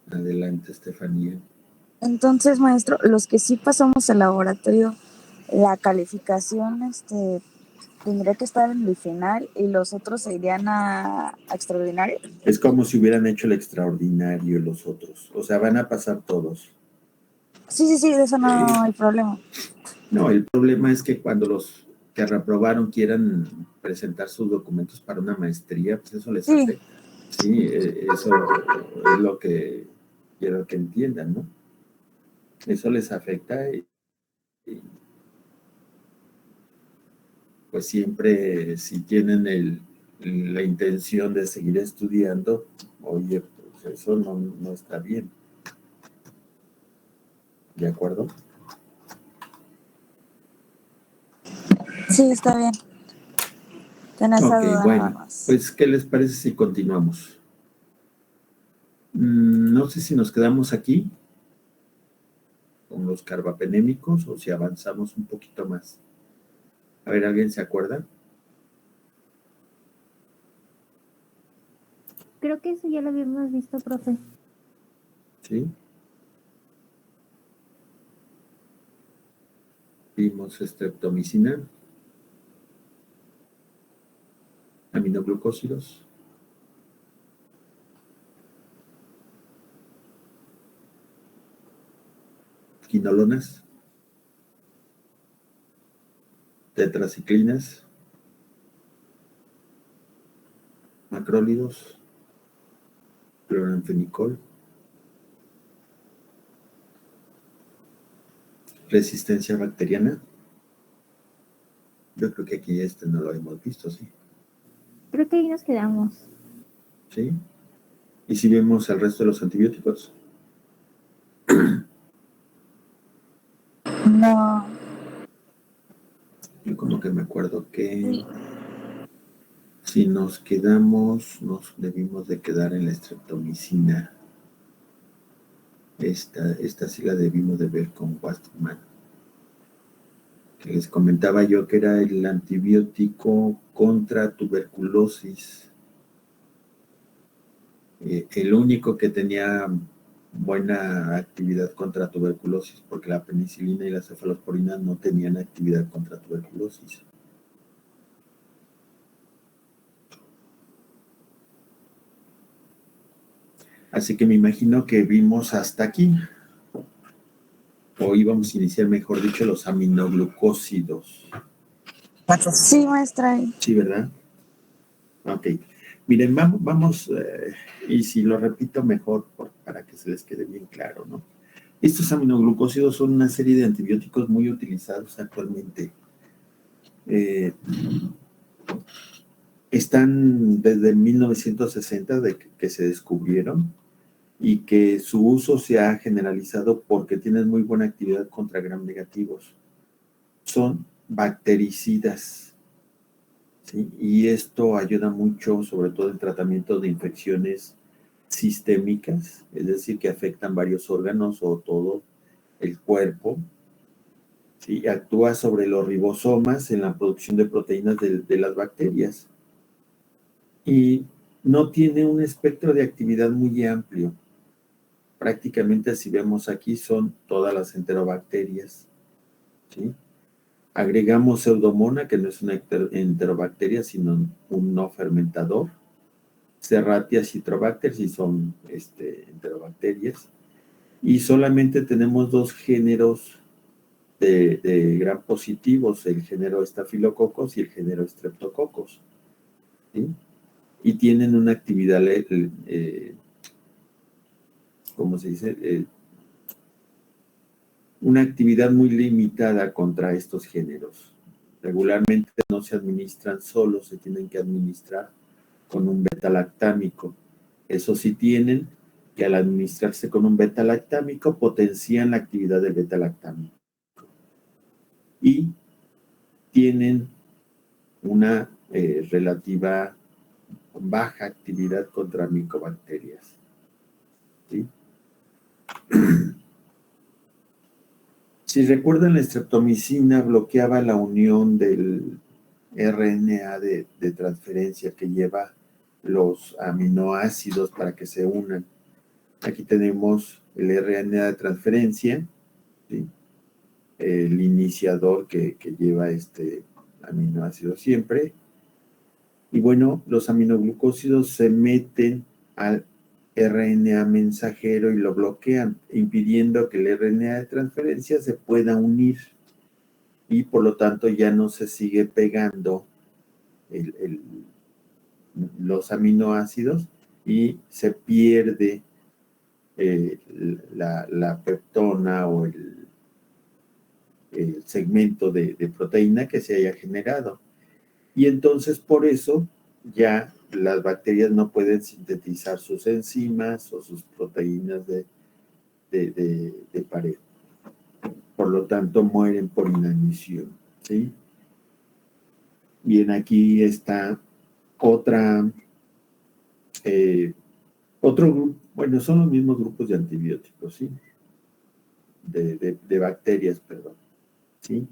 Adelante, Estefanía. Entonces, maestro, los que sí pasamos el laboratorio, la calificación tendría que estar en el final y los otros se irían a extraordinario. Es como si hubieran hecho el extraordinario los otros. O sea, van a pasar todos. Sí, de eso no hay problema. No, el problema es que cuando los que reprobaron quieran presentar sus documentos para una maestría, pues eso les afecta. Sí, eso es lo que quiero que entiendan, ¿no? Eso les afecta y pues siempre si tienen la intención de seguir estudiando, oye, pues eso no está bien. ¿De acuerdo? Sí, está bien. Ok, bueno, pues ¿qué les parece si continuamos? No sé si nos quedamos aquí con los carbapenémicos o si avanzamos un poquito más. A ver, ¿alguien se acuerda? Creo que eso ya lo habíamos visto, profe. Sí. Vimos streptomicina, aminoglucósidos, quinolonas, tetraciclinas, macrólidos, cloranfenicol, resistencia bacteriana. Yo creo que aquí no lo hemos visto, ¿sí? Creo que ahí nos quedamos. ¿Sí? ¿Y si vemos el resto de los antibióticos? No. Yo como que me acuerdo que si nos quedamos, nos debimos de quedar en la streptomicina. Esta sí la debimos de ver con Wastman. Que les comentaba yo que era el antibiótico contra tuberculosis. El único que tenía buena actividad contra tuberculosis, porque la penicilina y la cefalosporina no tenían actividad contra tuberculosis. Así que me imagino que vimos hasta aquí. O íbamos a iniciar, mejor dicho, los aminoglucósidos. Sí, maestra. Sí, ¿verdad? Ok. Miren, vamos y si lo repito mejor para que se les quede bien claro, ¿no? Estos aminoglucósidos son una serie de antibióticos muy utilizados actualmente. Están desde 1960 de que se descubrieron y que su uso se ha generalizado porque tienen muy buena actividad contra gram negativos. Son bactericidas, ¿sí? Y esto ayuda mucho, sobre todo en tratamiento de infecciones sistémicas, es decir, que afectan varios órganos o todo el cuerpo. ¿Sí? Actúa sobre los ribosomas en la producción de proteínas de las bacterias. Y no tiene un espectro de actividad muy amplio. Prácticamente, si vemos aquí, son todas las enterobacterias, ¿sí? Agregamos Pseudomonas, que no es una enterobacteria, sino un no fermentador. Serratia Citrobacter, si son enterobacterias. Y solamente tenemos dos géneros de gram positivos, el género Staphylococcus y el género Streptococcus, ¿sí? Y tienen una actividad, ¿cómo se dice? Una actividad muy limitada contra estos géneros. Regularmente no se administran solos, se tienen que administrar con un beta-lactámico. Eso sí tienen que al administrarse con un beta-lactámico potencian la actividad del beta-lactámico. Y tienen una relativa baja actividad contra micobacterias. ¿Sí? Si recuerdan, la streptomicina bloqueaba la unión del RNA de transferencia que lleva los aminoácidos para que se unan. Aquí tenemos el RNA de transferencia, ¿sí? El iniciador que lleva este aminoácido siempre. Y bueno, los aminoglucósidos se meten al RNA mensajero y lo bloquean, impidiendo que el RNA de transferencia se pueda unir y por lo tanto ya no se sigue pegando los aminoácidos y se pierde la peptona o el segmento de proteína que se haya generado. Y entonces por eso ya las bacterias no pueden sintetizar sus enzimas o sus proteínas de pared. Por lo tanto, mueren por inanición, ¿sí? Bien, aquí está otro grupo, bueno, son los mismos grupos de antibióticos, ¿sí? De bacterias, perdón, ¿sí?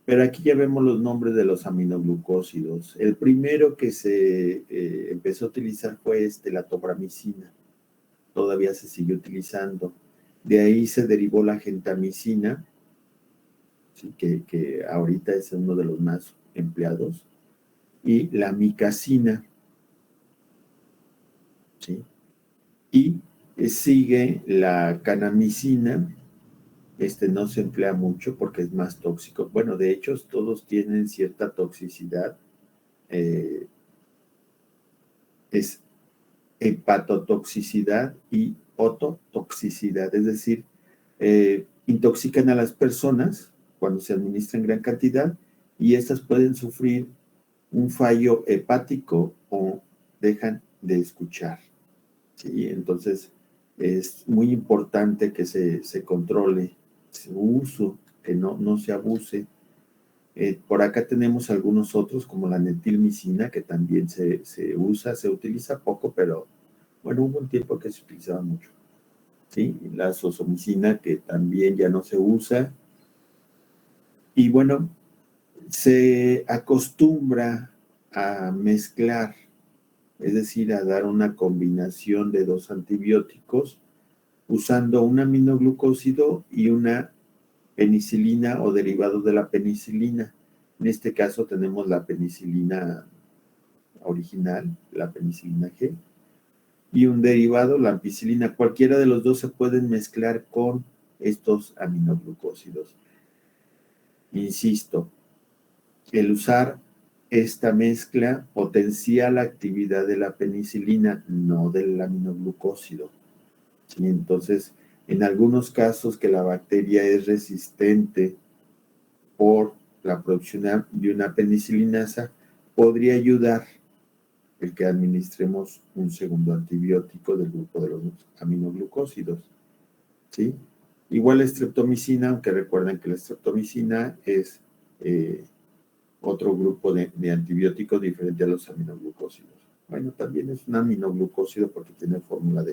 Pero aquí ya vemos los nombres de los aminoglucósidos. El primero que se empezó a utilizar fue la tobramicina. Todavía se sigue utilizando. De ahí se derivó la gentamicina, ¿sí? que ahorita es uno de los más empleados, y la amicacina, ¿sí? Y sigue la canamicina. No se emplea mucho porque es más tóxico. Bueno, de hecho, todos tienen cierta toxicidad. Es hepatotoxicidad y ototoxicidad, es decir, intoxican a las personas cuando se administra en gran cantidad y estas pueden sufrir un fallo hepático o dejan de escuchar, ¿sí? Entonces, es muy importante que se controle su uso, que no se abuse. Por acá tenemos algunos otros, como la netilmicina, que también se utiliza poco, pero bueno, hubo un tiempo que se utilizaba mucho, ¿sí? La sosomicina, que también ya no se usa. Y bueno, se acostumbra a mezclar, es decir, a dar una combinación de dos antibióticos usando un aminoglucósido y una penicilina o derivado de la penicilina. En este caso tenemos la penicilina original, la penicilina G, y un derivado, la ampicilina. Cualquiera de los dos se pueden mezclar con estos aminoglucósidos. Insisto, el usar esta mezcla potencia la actividad de la penicilina, no del aminoglucósido. ¿Sí? Entonces, en algunos casos que la bacteria es resistente por la producción de una penicilinasa, podría ayudar el que administremos un segundo antibiótico del grupo de los aminoglucósidos, ¿sí? Igual la streptomicina, aunque recuerden que la streptomicina es otro grupo de antibióticos diferente a los aminoglucósidos. Bueno, también es un aminoglucósido porque tiene fórmula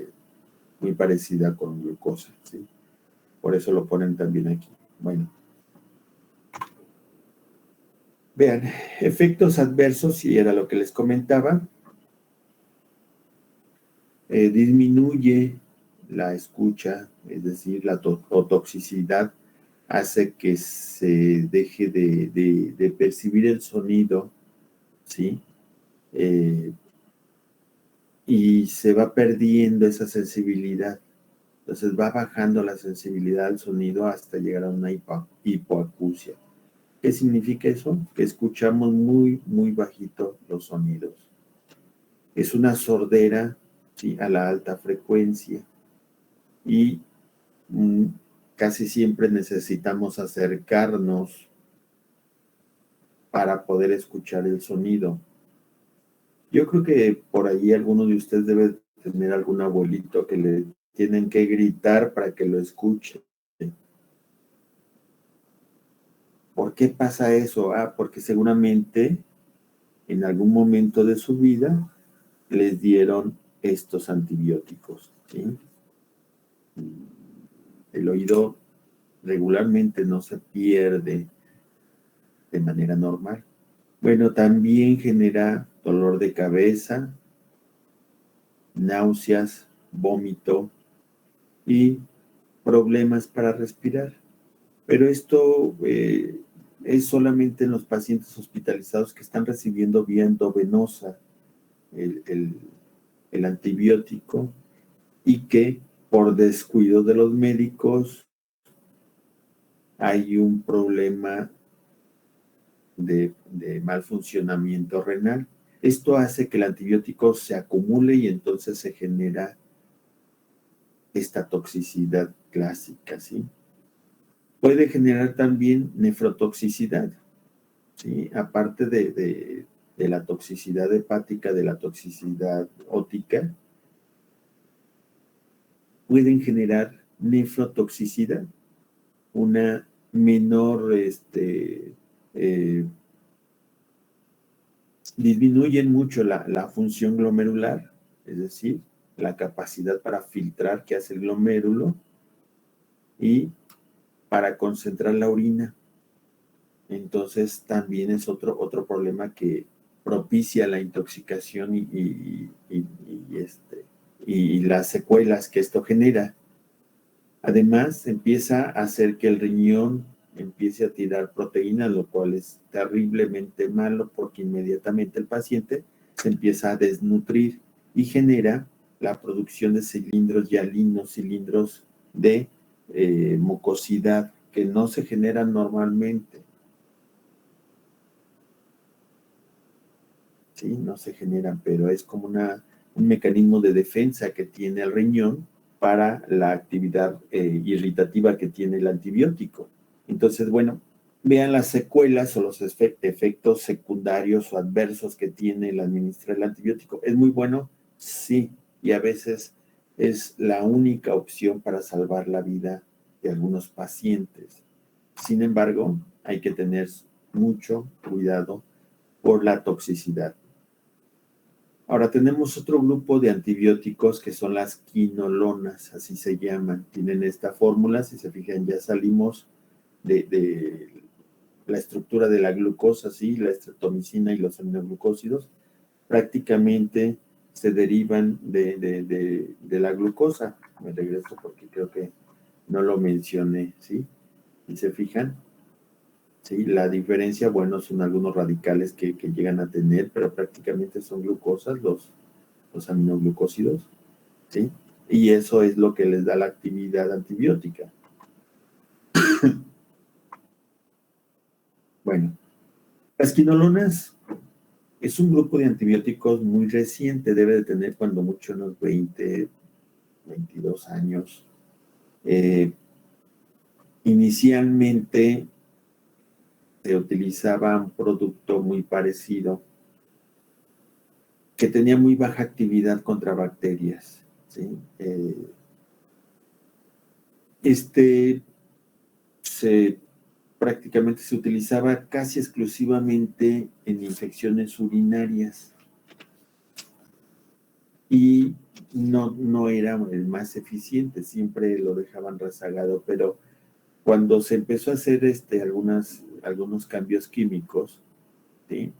muy parecida con glucosa, ¿sí? Por eso lo ponen también aquí. Bueno. Vean, efectos adversos, y era lo que les comentaba, disminuye la escucha, es decir, la toxicidad hace que se deje de percibir el sonido, ¿sí? Y se va perdiendo esa sensibilidad. Entonces va bajando la sensibilidad al sonido hasta llegar a una hipoacusia. ¿Qué significa eso? Que escuchamos muy, muy bajito los sonidos. Es una sordera, ¿sí? A la alta frecuencia. Y casi siempre necesitamos acercarnos para poder escuchar el sonido. Yo creo que por ahí alguno de ustedes debe tener algún abuelito que le tienen que gritar para que lo escuche. ¿Por qué pasa eso? Porque seguramente en algún momento de su vida les dieron estos antibióticos, ¿sí? El oído regularmente no se pierde de manera normal. Bueno, también genera dolor de cabeza, náuseas, vómito y problemas para respirar. Pero esto es solamente en los pacientes hospitalizados que están recibiendo vía endovenosa el antibiótico y que por descuido de los médicos hay un problema de mal funcionamiento renal. Esto hace que el antibiótico se acumule y entonces se genera esta toxicidad clásica, ¿sí? Puede generar también nefrotoxicidad, ¿sí? Aparte de la toxicidad hepática, de la toxicidad óptica, pueden generar nefrotoxicidad, una menor, disminuyen mucho la función glomerular, es decir, la capacidad para filtrar que hace el glomérulo y para concentrar la orina. Entonces también es otro problema que propicia la intoxicación y las secuelas que esto genera. Además, empieza a hacer que el riñón empiece a tirar proteínas, lo cual es terriblemente malo porque inmediatamente el paciente se empieza a desnutrir y genera la producción de cilindros hialinos, cilindros de mucosidad que no se generan normalmente. Sí, no se generan, pero es como un mecanismo de defensa que tiene el riñón para la actividad irritativa que tiene el antibiótico. Entonces, bueno, vean las secuelas o los efectos secundarios o adversos que tiene el administrar el antibiótico. ¿Es muy bueno? Sí, y a veces es la única opción para salvar la vida de algunos pacientes. Sin embargo, hay que tener mucho cuidado por la toxicidad. Ahora tenemos otro grupo de antibióticos que son las quinolonas, así se llaman. Tienen esta fórmula, si se fijan ya salimos de la estructura de la glucosa, ¿sí? La estreptomicina y los aminoglucósidos prácticamente se derivan de la glucosa. Me regreso porque creo que no lo mencioné, ¿sí? Y se fijan, ¿sí? La diferencia, bueno, son algunos radicales que llegan a tener, pero prácticamente son glucosas los aminoglucósidos, ¿sí? Y eso es lo que les da la actividad antibiótica. Bueno, las quinolonas es un grupo de antibióticos muy reciente, debe de tener cuando mucho unos 20, 22 años. Inicialmente se utilizaba un producto muy parecido que tenía muy baja actividad contra bacterias, ¿sí? Prácticamente se utilizaba casi exclusivamente en infecciones urinarias y no era el más eficiente, siempre lo dejaban rezagado, pero cuando se empezó a hacer algunos cambios químicos, ¿sí?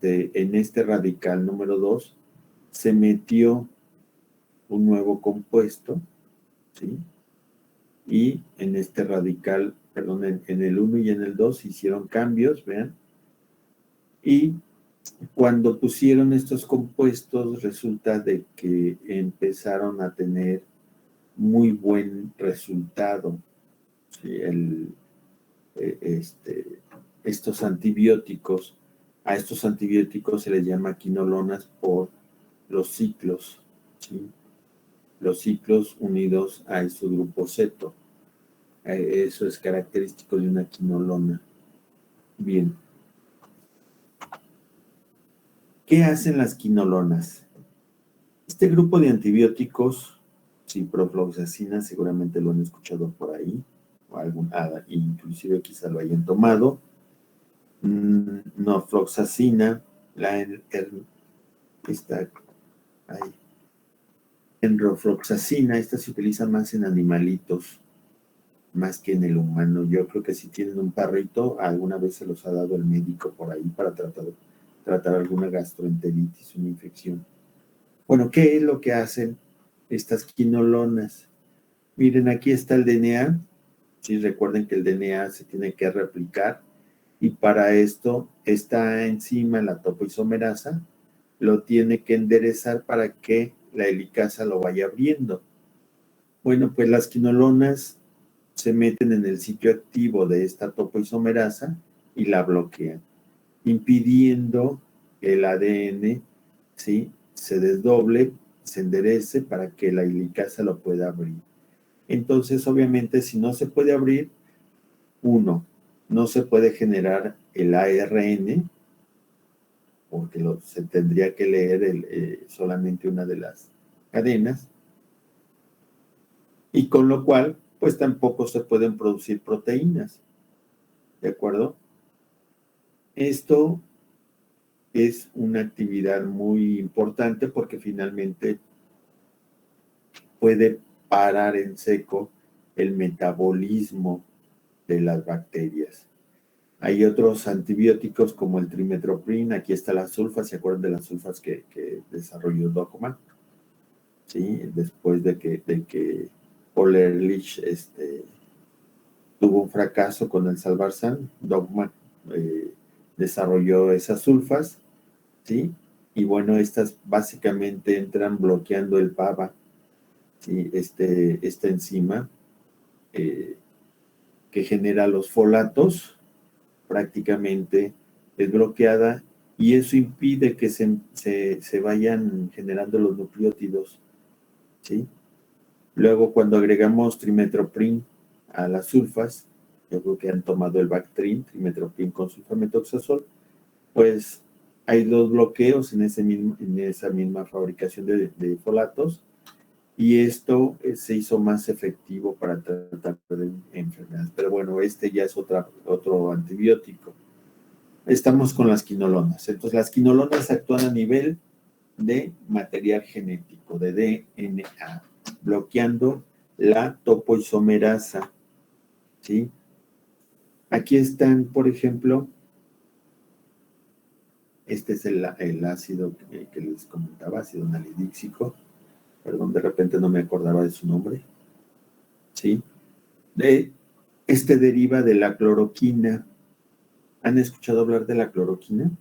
En este radical número 2 se metió un nuevo compuesto, ¿sí? Y en este radical, perdón, en el 1 y en el 2 hicieron cambios, vean, y cuando pusieron estos compuestos resulta de que empezaron a tener muy buen resultado, ¿sí? Estos antibióticos, a estos antibióticos se les llama quinolonas por los ciclos, ¿sí? Los ciclos unidos a su grupo ceto. Eso es característico de una quinolona. Bien. ¿Qué hacen las quinolonas? Este grupo de antibióticos, ciprofloxacina, seguramente lo han escuchado por ahí, o inclusive quizá lo hayan tomado. Norfloxacina, enrofloxacina, esta se utiliza más en animalitos, más que en el humano. Yo creo que si tienen un perrito, alguna vez se los ha dado el médico por ahí para tratar alguna gastroenteritis, una infección Bueno, ¿qué es lo que hacen estas quinolonas? Miren, aquí está el DNA. Sí, recuerden que el DNA se tiene que replicar y para esto esta enzima, la topoisomerasa, lo tiene que enderezar para que la helicasa lo vaya abriendo. Bueno, pues las quinolonas se meten en el sitio activo de esta topoisomerasa y la bloquean, impidiendo que el ADN, ¿sí?, se desdoble, se enderece para que la helicasa lo pueda abrir. Entonces, obviamente, si no se puede abrir, no se puede generar el ARN, porque se tendría que leer solamente una de las cadenas, y con lo cual, pues tampoco se pueden producir proteínas, ¿de acuerdo? Esto es una actividad muy importante porque finalmente puede parar en seco el metabolismo de las bacterias. Hay otros antibióticos como el trimetoprim, aquí está la sulfa, ¿se acuerdan de las sulfas que desarrolló Dockman? ¿Sí? Después de que Paul Ehrlich tuvo un fracaso con el Salvarsan, Dockman desarrolló esas sulfas, ¿sí? Y bueno, estas básicamente entran bloqueando el PABA, ¿sí? Esta enzima que genera los folatos, prácticamente es bloqueada y eso impide que se vayan generando los nucleótidos, ¿sí? Luego, cuando agregamos trimetoprim a las sulfas, yo creo que han tomado el Bactrim, trimetoprim con sulfamethoxazol, pues hay dos bloqueos en esa misma fabricación de folatos y esto se hizo más efectivo para tratar de enfermedades. Pero bueno, ya es otro antibiótico. Estamos con las quinolonas. Entonces, las quinolonas actúan a nivel de material genético, de DNA, bloqueando la topoisomerasa, ¿sí? Aquí están, por ejemplo, este es el ácido que les comentaba, ácido nalidíxico. Perdón, de repente no me acordaba de su nombre, ¿sí? Este deriva de la cloroquina. ¿Han escuchado hablar de la cloroquina?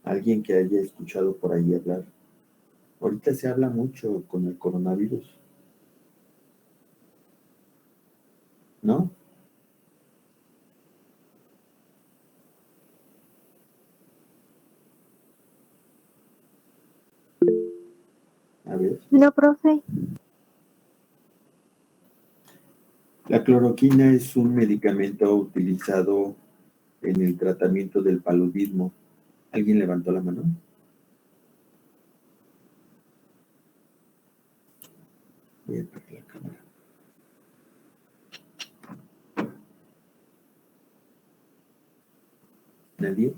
¿Alguien que haya escuchado por ahí hablar? Ahorita se habla mucho con el coronavirus, ¿no? A ver. No, profe. La cloroquina es un medicamento utilizado en el tratamiento del paludismo. ¿Alguien levantó la mano? Voy a apagar la cámara. ¿Nadie?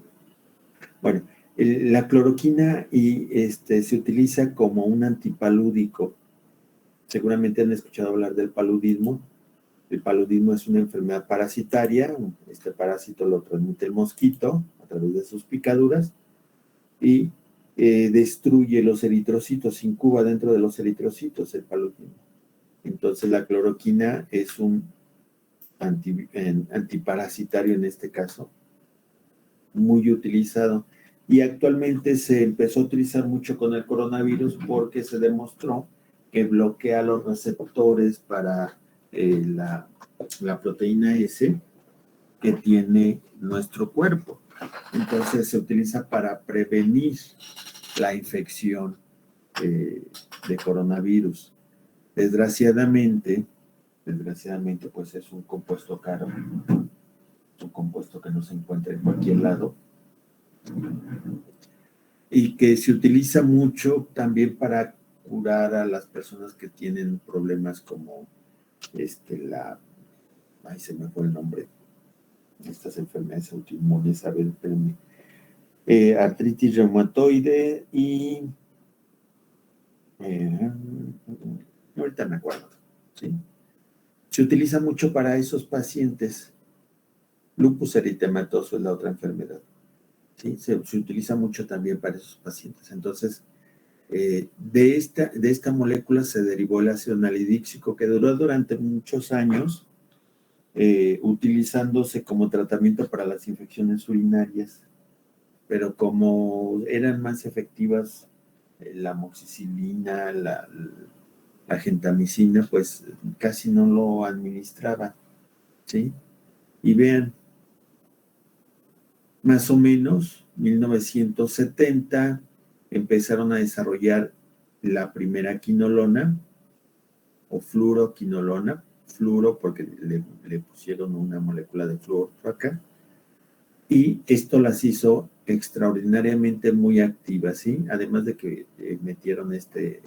Bueno, la cloroquina se utiliza como un antipalúdico. Seguramente han escuchado hablar del paludismo. El paludismo es una enfermedad parasitaria. Este parásito lo transmite el mosquito a través de sus picaduras y destruye los eritrocitos, incuba dentro de los eritrocitos el paludismo. Entonces la cloroquina es un antiparasitario en este caso, muy utilizado. Y actualmente se empezó a utilizar mucho con el coronavirus porque se demostró que bloquea los receptores para la proteína S que tiene nuestro cuerpo. Entonces se utiliza para prevenir la infección de coronavirus. Desgraciadamente, pues es un compuesto caro, es un compuesto que no se encuentra en cualquier lado y que se utiliza mucho también para curar a las personas que tienen problemas como ay, se me fue el nombre, estas enfermedades autoinmunes, a ver, espérenme, artritis reumatoide y ahorita me acuerdo, ¿sí? Se utiliza mucho para esos pacientes. Lupus eritematoso es la otra enfermedad. ¿sí? Se utiliza mucho también para esos pacientes. Entonces, de esta molécula se derivó el ácido nalidíxico, que duró durante muchos años, utilizándose como tratamiento para las infecciones urinarias, pero como eran más efectivas la amoxicilina, la gentamicina, pues casi no lo administraba, ¿sí? Y vean, más o menos, 1970, empezaron a desarrollar la primera quinolona o fluoroquinolona, fluoro porque le pusieron una molécula de flúor acá, y esto las hizo extraordinariamente muy activas, ¿sí? Además de que metieron este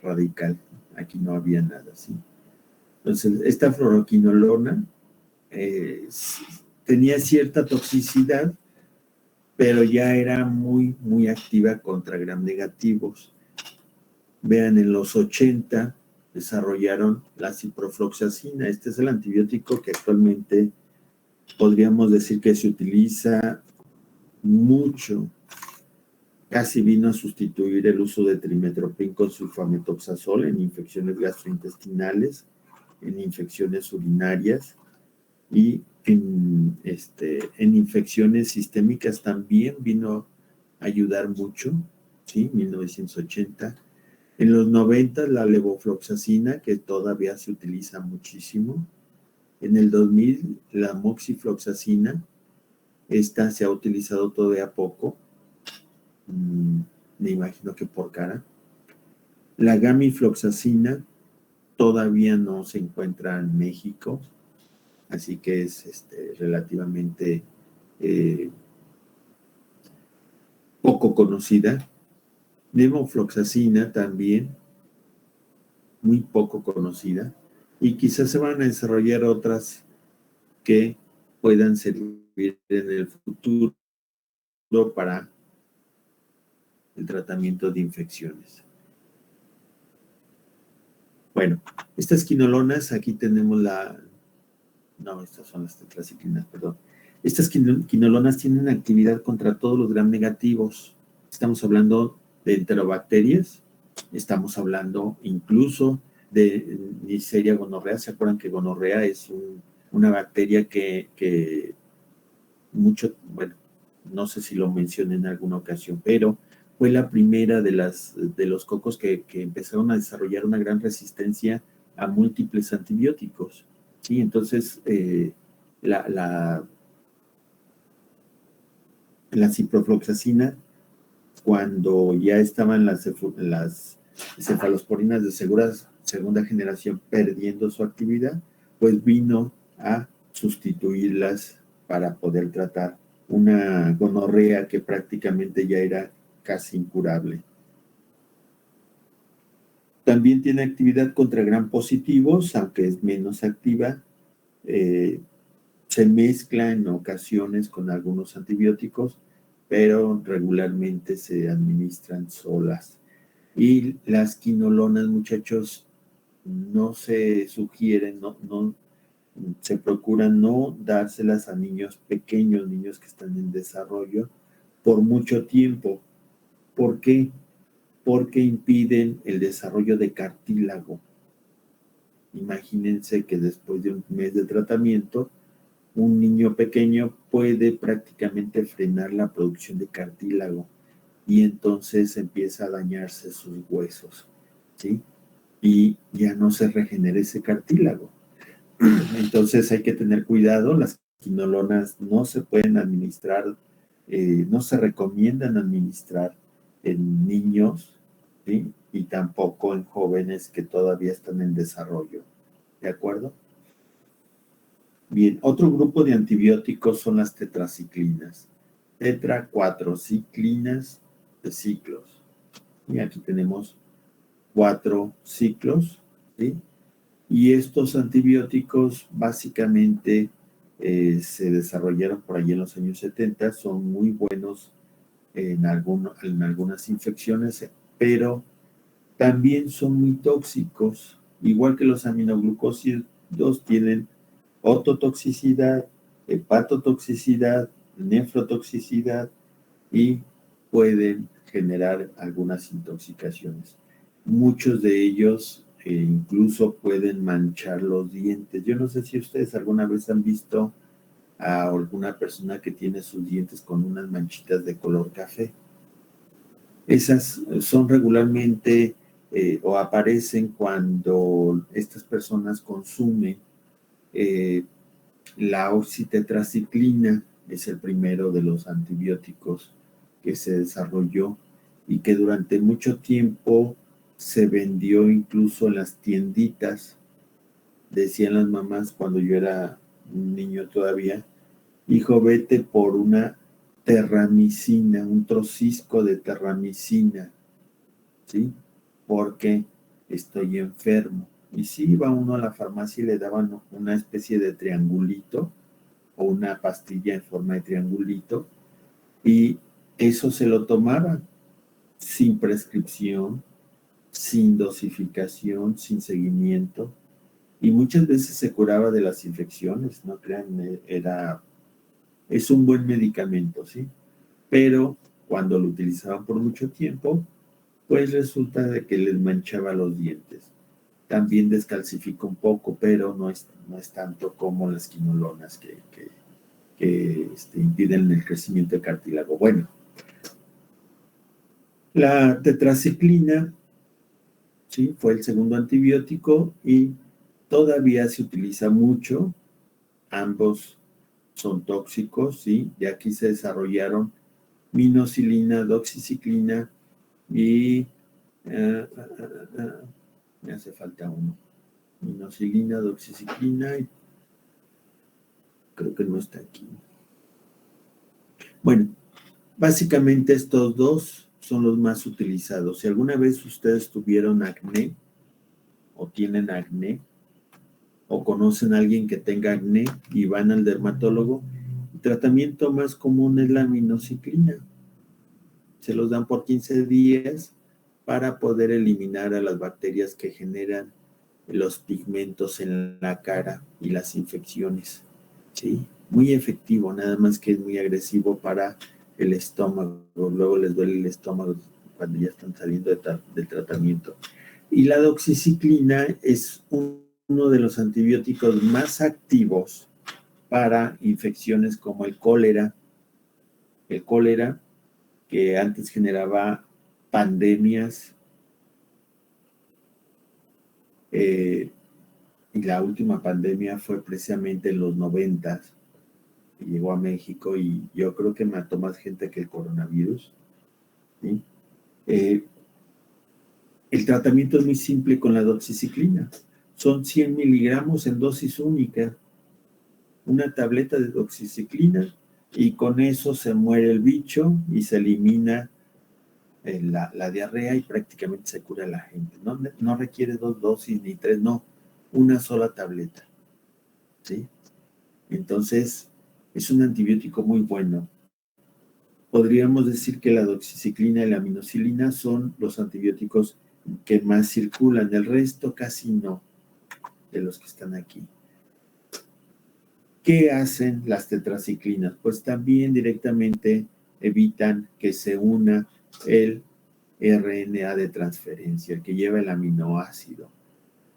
radical, aquí no había nada, ¿sí? Entonces, esta fluoroquinolona tenía cierta toxicidad, pero ya era muy, muy activa contra gram negativos. Vean, en los 80 desarrollaron la ciprofloxacina. Este es el antibiótico que actualmente podríamos decir que se utiliza mucho. Casi vino a sustituir el uso de trimetoprim con sulfamethoxazol en infecciones gastrointestinales, en infecciones urinarias y en infecciones sistémicas también vino a ayudar mucho, ¿sí? 1980. En los 90 la levofloxacina, que todavía se utiliza muchísimo. En el 2000 la moxifloxacina, esta se ha utilizado todavía poco, me imagino que por cara. La gamifloxacina todavía no se encuentra en México, así que es relativamente poco conocida. Levofloxacina también, muy poco conocida, y quizás se van a desarrollar otras que puedan servir en el futuro para el tratamiento de infecciones. Bueno, estas quinolonas, aquí tenemos estas son las tetraciclinas, perdón. Estas quinolonas tienen actividad contra todos los gram negativos. Estamos hablando de enterobacterias, estamos hablando incluso de Neisseria gonorrea. ¿Se acuerdan que gonorrea es una bacteria que no sé si lo mencioné en alguna ocasión, pero fue la primera de los cocos que empezaron a desarrollar una gran resistencia a múltiples antibióticos. ¿Sí? Entonces, la ciprofloxacina, cuando ya estaban las cefalosporinas de segunda generación perdiendo su actividad, pues vino a sustituirlas para poder tratar una gonorrea que prácticamente ya era casi incurable. También tiene actividad contra gram positivos, aunque es menos activa. Se mezcla en ocasiones con algunos antibióticos, pero regularmente se administran solas. Y las quinolonas, muchachos, no se sugieren, no se procura no dárselas a niños pequeños, niños que están en desarrollo, por mucho tiempo. ¿Por qué? Porque impiden el desarrollo de cartílago. Imagínense que después de un mes de tratamiento, un niño pequeño puede prácticamente frenar la producción de cartílago y entonces empieza a dañarse sus huesos, ¿sí? Y ya no se regenera ese cartílago. Entonces hay que tener cuidado. Las quinolonas no se pueden administrar, no se recomiendan administrar en niños, ¿sí? Y tampoco en jóvenes que todavía están en desarrollo. ¿De acuerdo? Bien, otro grupo de antibióticos son las tetraciclinas. Tetra, 4 ciclinas de ciclos. Y aquí tenemos 4 ciclos, ¿sí? Y estos antibióticos básicamente se desarrollaron por allí en los años 70, son muy buenos en algunas infecciones, pero también son muy tóxicos, igual que los aminoglucósidos tienen ototoxicidad, hepatotoxicidad nefrotoxicidad y pueden generar algunas intoxicaciones. Muchos de ellos incluso pueden manchar los dientes. Yo no sé si ustedes alguna vez han visto a alguna persona que tiene sus dientes con unas manchitas de color café. Esas son regularmente o aparecen cuando estas personas consumen la oxitetraciclina, es el primero de los antibióticos que se desarrolló y que durante mucho tiempo se vendió incluso en las tienditas. Decían las mamás cuando yo era un niño todavía, hijo, vete por una terramicina, un trocisco de terramicina, ¿sí? Porque estoy enfermo. Y sí, iba uno a la farmacia y le daban una especie de triangulito o una pastilla en forma de triangulito y eso se lo tomaba sin prescripción, sin dosificación, sin seguimiento y muchas veces se curaba de las infecciones, no crean, es un buen medicamento, ¿sí? Pero cuando lo utilizaban por mucho tiempo, pues resulta de que les manchaba los dientes. También descalcifica un poco, pero no es tanto como las quinolonas que impiden el crecimiento de cartílago. Bueno, la tetraciclina, ¿sí? Fue el segundo antibiótico y todavía se utiliza mucho. Ambos son tóxicos, ¿sí? De aquí se desarrollaron minoxidilina, doxiciclina y me hace falta uno. Minoxidilina, doxiciclina y creo que no está aquí. Bueno, básicamente estos dos son los más utilizados. Si alguna vez ustedes tuvieron acné o tienen acné o conocen a alguien que tenga acné y van al dermatólogo, el tratamiento más común es la minoxidilina. Se los dan por 15 días para poder eliminar a las bacterias que generan los pigmentos en la cara y las infecciones. ¿Sí? Muy efectivo, nada más que es muy agresivo para el estómago. Luego les duele el estómago cuando ya están saliendo del tratamiento. Y la doxiciclina es uno de los antibióticos más activos para infecciones como el cólera. El cólera, que antes generaba pandemias, y la última pandemia fue precisamente en los 90, que llegó a México y yo creo que mató más gente que el coronavirus, ¿sí? El tratamiento es muy simple con la doxiciclina. Son 100 miligramos en dosis única, una tableta de doxiciclina y con eso se muere el bicho y se elimina la diarrea y prácticamente se cura a la gente. No requiere 2 dosis ni 3, no, una sola tableta, ¿sí? Entonces, es un antibiótico muy bueno. Podríamos decir que la doxiciclina y la minoxidilina son los antibióticos que más circulan, el resto casi no, de los que están aquí. ¿Qué hacen las tetraciclinas? Pues también directamente evitan que se una el RNA de transferencia, el que lleva el aminoácido.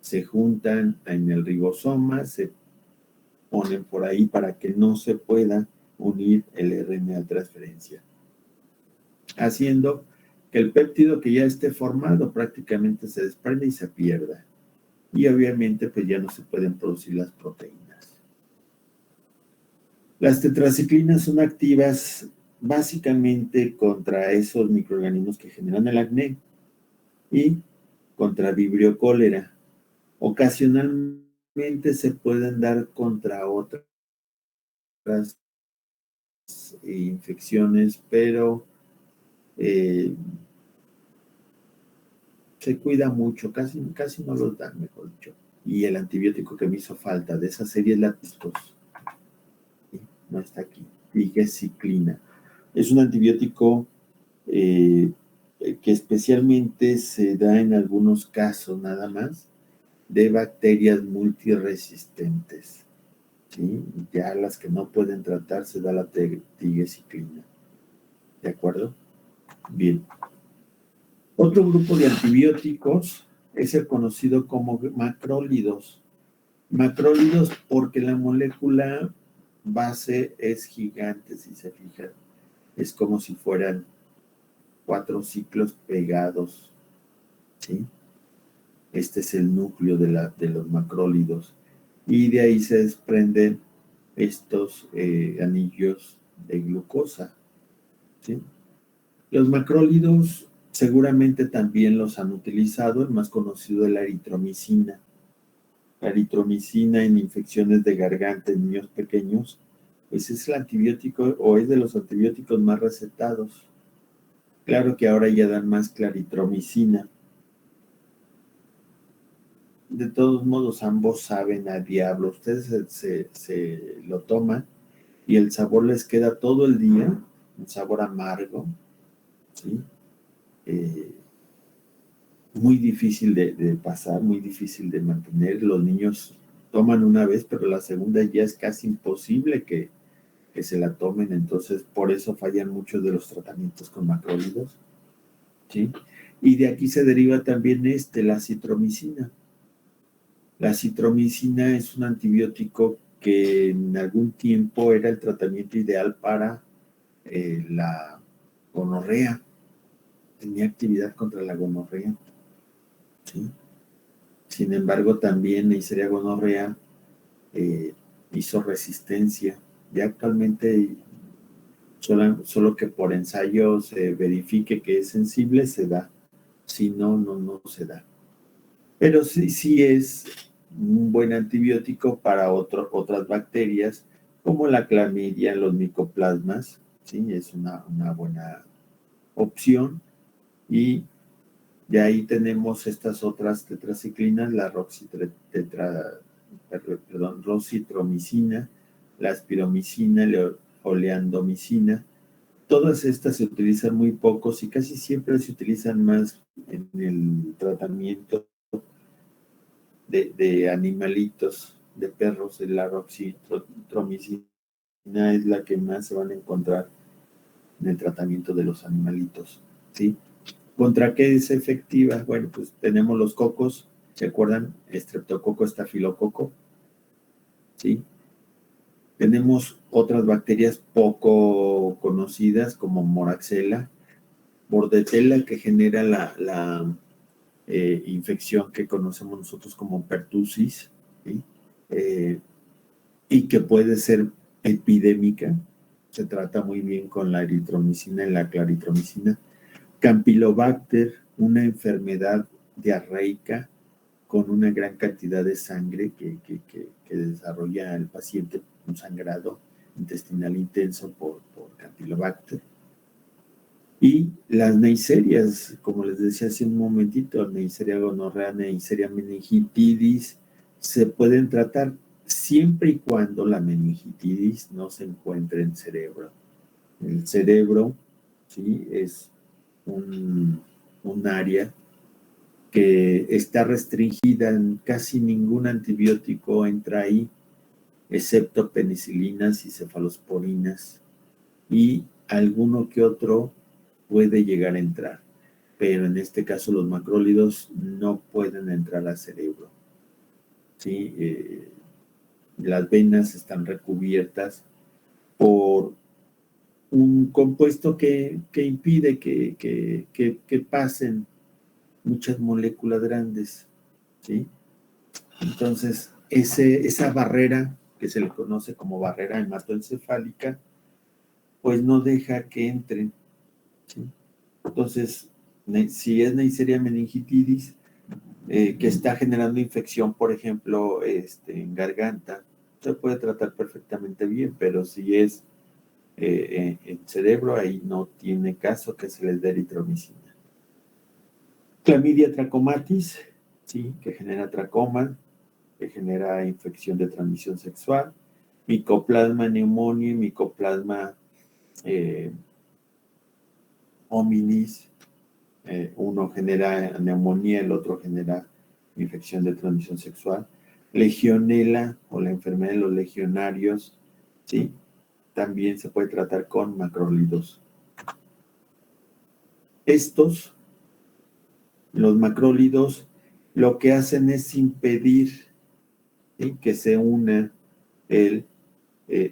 Se juntan en el ribosoma, se ponen por ahí para que no se pueda unir el RNA de transferencia, haciendo que el péptido que ya esté formado prácticamente se desprende y se pierda. Y obviamente pues ya no se pueden producir las proteínas. Las tetraciclinas son activas básicamente contra esos microorganismos que generan el acné y contra Vibrio cólera. Ocasionalmente se pueden dar contra otras infecciones, pero se cuida mucho, casi no los dan, mejor dicho. Y el antibiótico que me hizo falta de esa serie es la Tistos. No está aquí. Ligeciclina. Es un antibiótico que especialmente se da en algunos casos nada más de bacterias multiresistentes. ¿sí? Ya las que no pueden tratar se da la tigecyclina. ¿De acuerdo? Bien. Otro grupo de antibióticos es el conocido como macrólidos. Macrólidos porque la molécula base es gigante, si se fijan. Es como si fueran 4 ciclos pegados, ¿sí? Este es el núcleo de los macrólidos. Y de ahí se desprenden estos anillos de glucosa, ¿sí? Los macrólidos seguramente también los han utilizado, el más conocido es la eritromicina. La eritromicina en infecciones de garganta en niños pequeños, pues es el antibiótico o es de los antibióticos más recetados. Claro que ahora ya dan más claritromicina. De todos modos, ambos saben a diablo. Ustedes se lo toman y el sabor les queda todo el día, un sabor amargo, ¿sí? Muy difícil de pasar, muy difícil de mantener. Los niños toman una vez, pero la segunda ya es casi imposible que se la tomen, entonces por eso fallan muchos de los tratamientos con macrólidos, ¿sí? Y de aquí se deriva también la citromicina. La citromicina es un antibiótico que en algún tiempo era el tratamiento ideal para la gonorrea. Tenía actividad contra la gonorrea, ¿sí? Sin embargo, también Neisseria gonorrea hizo resistencia. Ya actualmente, solo que por ensayo se verifique que es sensible, se da. Si no, no se da. Pero sí es un buen antibiótico para otras bacterias, como la clamidia, los micoplasmas, ¿sí? Es una buena opción. Y de ahí tenemos estas otras tetraciclinas, la rocitromicina, la aspiromicina, la oleandomicina. Todas estas se utilizan muy pocos y casi siempre se utilizan más en el tratamiento de animalitos, de perros. La roxitromicina es la que más se van a encontrar en el tratamiento de los animalitos, ¿sí? ¿Contra qué es efectiva? Bueno, pues tenemos los cocos, ¿se acuerdan? Estreptococo, estafilococo, ¿sí? Tenemos otras bacterias poco conocidas como Moraxella, Bordetella, que genera la infección que conocemos nosotros como pertussis, ¿sí? Y que puede ser epidémica. Se trata muy bien con la eritromicina y la claritromicina. Campylobacter, una enfermedad diarreica con una gran cantidad de sangre que desarrolla el paciente, un sangrado intestinal intenso por Campylobacter. Y las neiserias, como les decía hace un momentito, Neisseria gonorrea, Neisseria meningitidis, se pueden tratar siempre y cuando la meningitis no se encuentre en el cerebro. El cerebro, ¿sí? Es un área que está restringida, en casi ningún antibiótico entra ahí, excepto penicilinas y cefalosporinas, y alguno que otro puede llegar a entrar, pero en este caso los macrólidos no pueden entrar al cerebro, ¿sí? Las venas están recubiertas por un compuesto que impide que pasen muchas moléculas grandes, ¿sí? Entonces, esa barrera, que se le conoce como barrera hematoencefálica, pues no deja que entren, ¿sí? Entonces, si es Neisseria meningitidis, que está generando infección, por ejemplo, en garganta, se puede tratar perfectamente bien, pero si es en cerebro, ahí no tiene caso que se les dé eritromicina. Clamidia trachomatis, ¿sí? Que genera tracoma, que genera infección de transmisión sexual. Micoplasma pneumoniae, micoplasma hominis, uno genera neumonía, el otro genera infección de transmisión sexual. Legionela o la enfermedad de los legionarios, ¿sí? También se puede tratar con macrólidos. Los macrólidos, lo que hacen es impedir, ¿sí?, que se una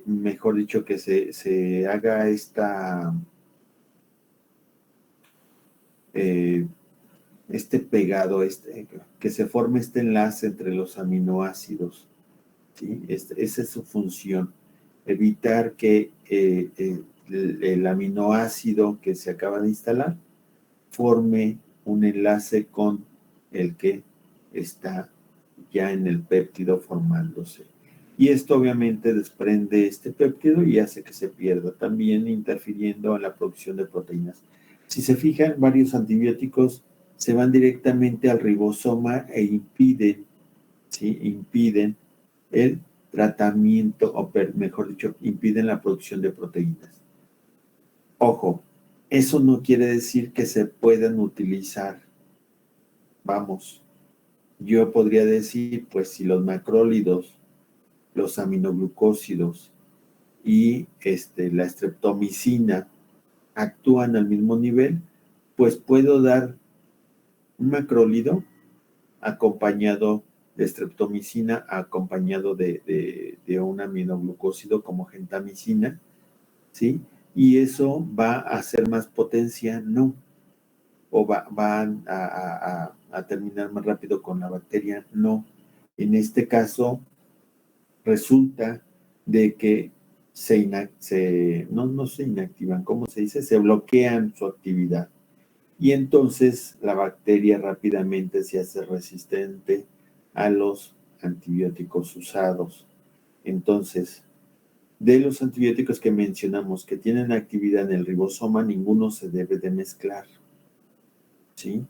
mejor dicho, que se haga este pegado, que se forme este enlace entre los aminoácidos, ¿sí? Esa es su función, evitar que el aminoácido que se acaba de instalar forme un enlace con el que está ya en el péptido formándose. Y esto obviamente desprende este péptido y hace que se pierda, también interfiriendo en la producción de proteínas. Si se fijan, varios antibióticos se van directamente al ribosoma e impiden, ¿sí?, impiden el tratamiento, o mejor dicho, impiden la producción de proteínas. Ojo, eso no quiere decir que se puedan utilizar. Vamos, yo podría decir, pues si los macrólidos, los aminoglucósidos y la streptomicina actúan al mismo nivel, pues puedo dar un macrólido acompañado de streptomicina, acompañado de un aminoglucósido como gentamicina, ¿sí? Y eso va a hacer más potencia, no, o van a terminar más rápido con la bacteria, no. En este caso, resulta de que no se inactivan, ¿cómo se dice? Se bloquean su actividad. Y entonces la bacteria rápidamente se hace resistente a los antibióticos usados. Entonces, de los antibióticos que mencionamos que tienen actividad en el ribosoma, ninguno se debe de mezclar, ¿sí?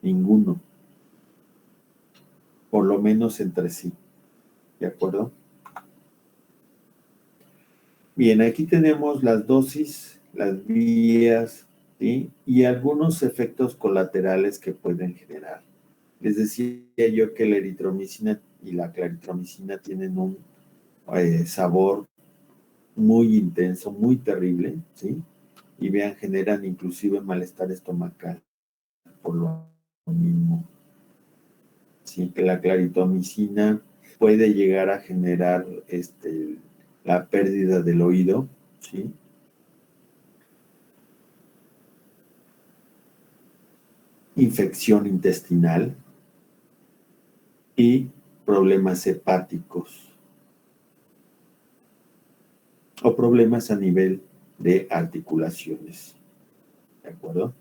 Ninguno. Por lo menos entre sí. ¿De acuerdo? Bien, aquí tenemos las dosis, las vías, ¿sí?, y algunos efectos colaterales que pueden generar. Les decía yo que la eritromicina y la claritromicina tienen un sabor muy intenso, muy terrible, ¿sí? Y vean, generan inclusive malestar estomacal por lo mismo. Sí, que la claritromicina puede llegar a generar la pérdida del oído, ¿sí? Infección intestinal y problemas hepáticos o problemas a nivel de articulaciones. ¿De acuerdo?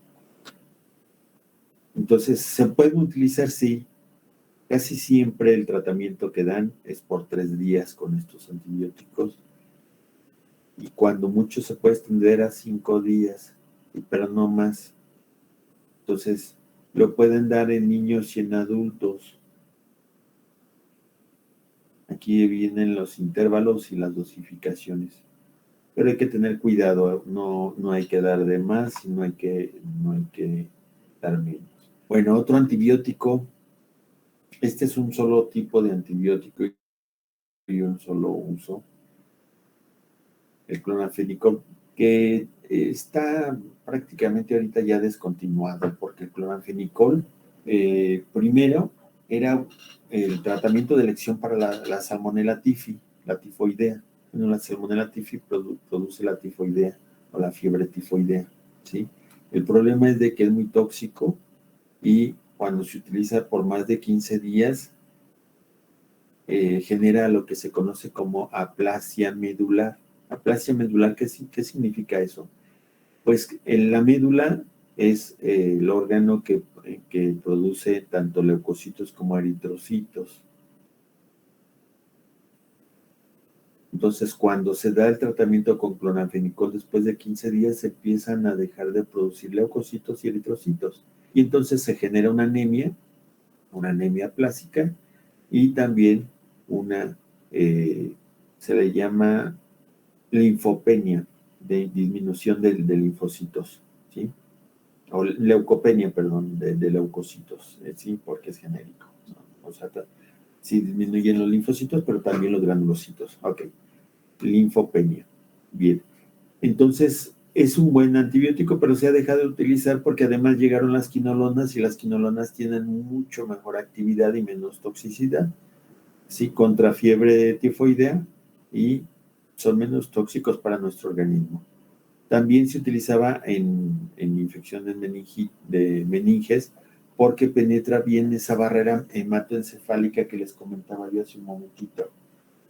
Entonces, ¿se pueden utilizar? Sí. Casi siempre el tratamiento que dan es por 3 días con estos antibióticos y cuando mucho se puede extender a 5 días, pero no más. Entonces, lo pueden dar en niños y en adultos. Aquí vienen los intervalos y las dosificaciones. Pero hay que tener cuidado, no hay que dar de más y no hay que dar menos. Bueno, otro antibiótico, este es un solo tipo de antibiótico y un solo uso, el clonafenicol, que está prácticamente ahorita ya descontinuado, porque el clonafenicol, primero, era el tratamiento de elección para la salmonella tifi, la tifoidea. Bueno, la salmonella tifi produce la tifoidea o la fiebre tifoidea, ¿sí? El problema es de que es muy tóxico y cuando se utiliza por más de 15 días, genera lo que se conoce como aplasia medular. Aplasia medular, ¿qué significa eso? Pues la médula es el órgano que produce tanto leucocitos como eritrocitos. Entonces, cuando se da el tratamiento con clonafenicol, después de 15 días se empiezan a dejar de producir leucocitos y eritrocitos. Y entonces se genera una anemia plástica, y también se le llama linfopenia, de disminución de linfocitos, ¿sí? O leucopenia, perdón, de leucocitos, ¿sí? Porque es genérico, ¿no? O sea, Sí, disminuyen los linfocitos, pero también los granulocitos. Ok. Linfopenia. Bien. Entonces, es un buen antibiótico, pero se ha dejado de utilizar porque además llegaron las quinolonas y las quinolonas tienen mucho mejor actividad y menos toxicidad. Sí, contra fiebre tifoidea y son menos tóxicos para nuestro organismo. También se utilizaba en infecciones de meninges porque penetra bien esa barrera hematoencefálica que les comentaba yo hace un momentito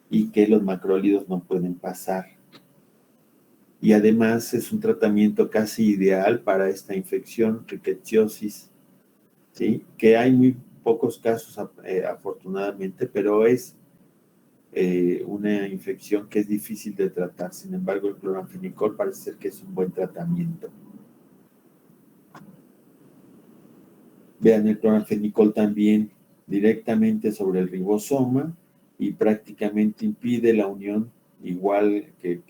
y que los macrólidos no pueden pasar. Y además es un tratamiento casi ideal para esta infección, rickettsiosis, ¿sí? Que hay muy pocos casos afortunadamente, pero es una infección que es difícil de tratar. Sin embargo, el cloranfenicol parece ser que es un buen tratamiento. Vean, el cloranfenicol también directamente sobre el ribosoma y prácticamente impide la unión, igual que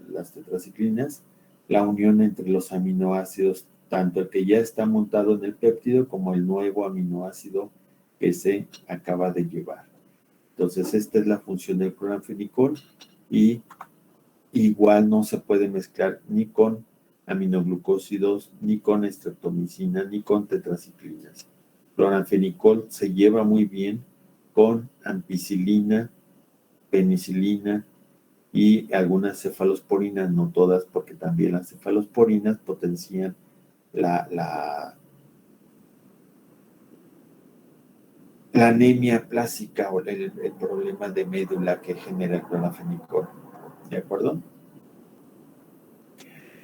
las tetraciclinas, la unión entre los aminoácidos, tanto el que ya está montado en el péptido como el nuevo aminoácido que se acaba de llevar. Entonces, esta es la función del cloranfenicol y igual no se puede mezclar ni con aminoglucósidos, ni con estreptomicina, ni con tetraciclinas. Cloranfenicol se lleva muy bien con ampicilina, penicilina y algunas cefalosporinas, no todas, porque también las cefalosporinas potencian la anemia plásica o el problema de médula que genera el cloranfenicol. ¿De acuerdo?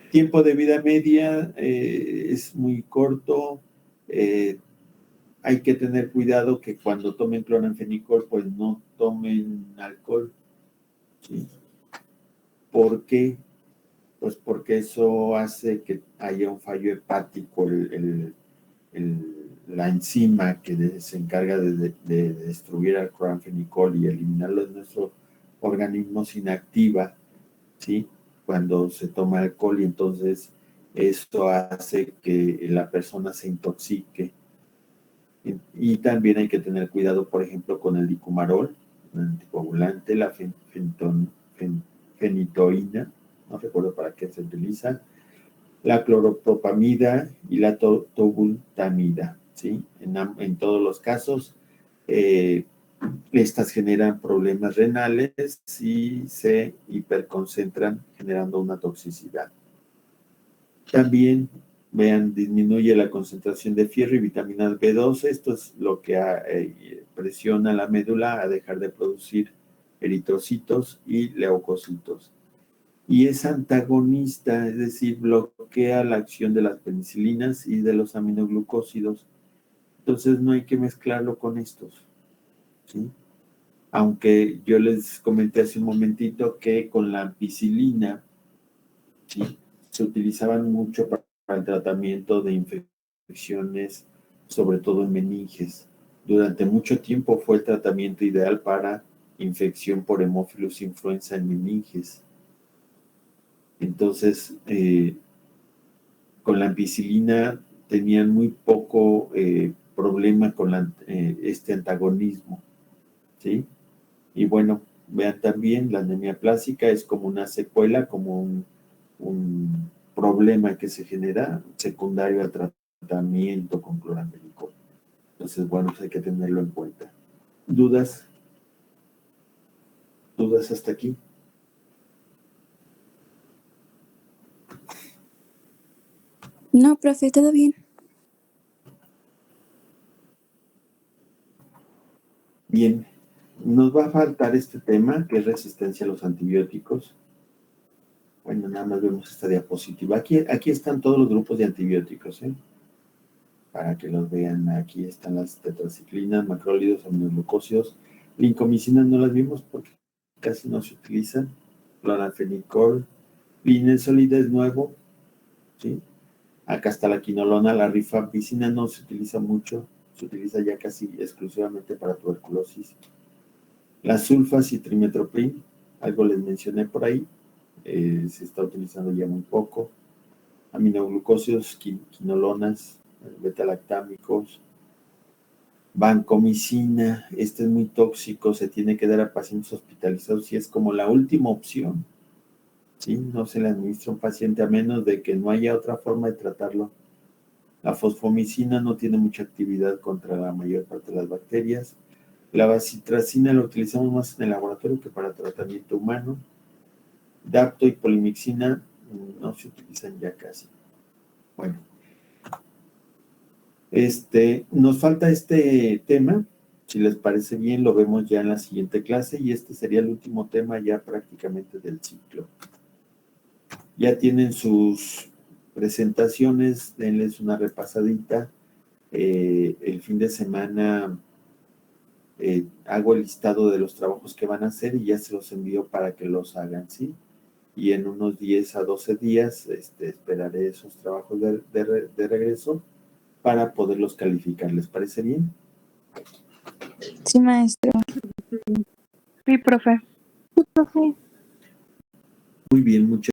Tiempo de vida media es muy corto. Hay que tener cuidado que cuando tomen cloranfenicol, pues no tomen alcohol. ¿Sí? ¿Por qué? Pues porque eso hace que haya un fallo hepático. La enzima que se encarga de destruir al cloranfenicol y eliminarlo de nuestro organismo se inactiva, ¿sí? Cuando se toma alcohol, y entonces esto hace que la persona se intoxique. Y también hay que tener cuidado, por ejemplo, con el dicumarol, un anticoagulante, la fenitoína, no recuerdo para qué se utiliza, la cloropropamida y la tobultamida, ¿sí? En todos los casos, estas generan problemas renales y se hiperconcentran generando una toxicidad. También, vean, disminuye la concentración de fierro y vitamina B12. Esto es lo que presiona la médula a dejar de producir eritrocitos y leucocitos. Y es antagonista, es decir, bloquea la acción de las penicilinas y de los aminoglucósidos. Entonces no hay que mezclarlo con estos, ¿sí? Aunque yo les comenté hace un momentito que con la ampicilina, ¿sí?, se utilizaban mucho para el tratamiento de infecciones, sobre todo en meninges. Durante mucho tiempo fue el tratamiento ideal para infección por Haemophilus influenza en meninges. Entonces, con la ampicilina tenían muy poco problema con este antagonismo, ¿sí? Y bueno, vean también, la anemia plástica es como una secuela, como un problema que se genera secundario al tratamiento con cloranfenicol. Entonces, bueno, pues hay que tenerlo en cuenta. ¿Dudas? ¿Dudas hasta aquí? No, profe, todo bien. Bien, nos va a faltar este tema, que es resistencia a los antibióticos. Bueno, nada más vemos esta diapositiva. Aquí están todos los grupos de antibióticos, ¿eh? Para que los vean. Aquí están las tetraciclinas, macrólidos, aminoglucósidos. Lincomicinas no las vimos porque casi no se utilizan. Cloranfenicol. Linezolida es nuevo, ¿sí? Acá está la quinolona, la rifampicina no se utiliza mucho, se utiliza ya casi exclusivamente para tuberculosis. Las sulfas y trimetoprim, algo les mencioné por ahí, se está utilizando ya muy poco. Aminoglucósidos, quinolonas, beta-lactámicos. Vancomicina, este es muy tóxico, se tiene que dar a pacientes hospitalizados y es como la última opción, ¿sí? No se le administra a un paciente a menos de que no haya otra forma de tratarlo. La fosfomicina no tiene mucha actividad contra la mayor parte de las bacterias. La bacitracina la utilizamos más en el laboratorio que para tratamiento humano. Dapto y polimixina no se utilizan ya casi. Bueno, nos falta este tema. Si les parece bien, lo vemos ya en la siguiente clase y este sería el último tema ya prácticamente del ciclo. Ya tienen sus presentaciones, denles una repasadita. El fin de semana hago el listado de los trabajos que van a hacer y ya se los envío para que los hagan, ¿sí? Y en unos 10 a 12 días esperaré esos trabajos de regreso para poderlos calificar. ¿Les parece bien? Sí, maestro. Sí, profe. Profe. Muy bien, muchas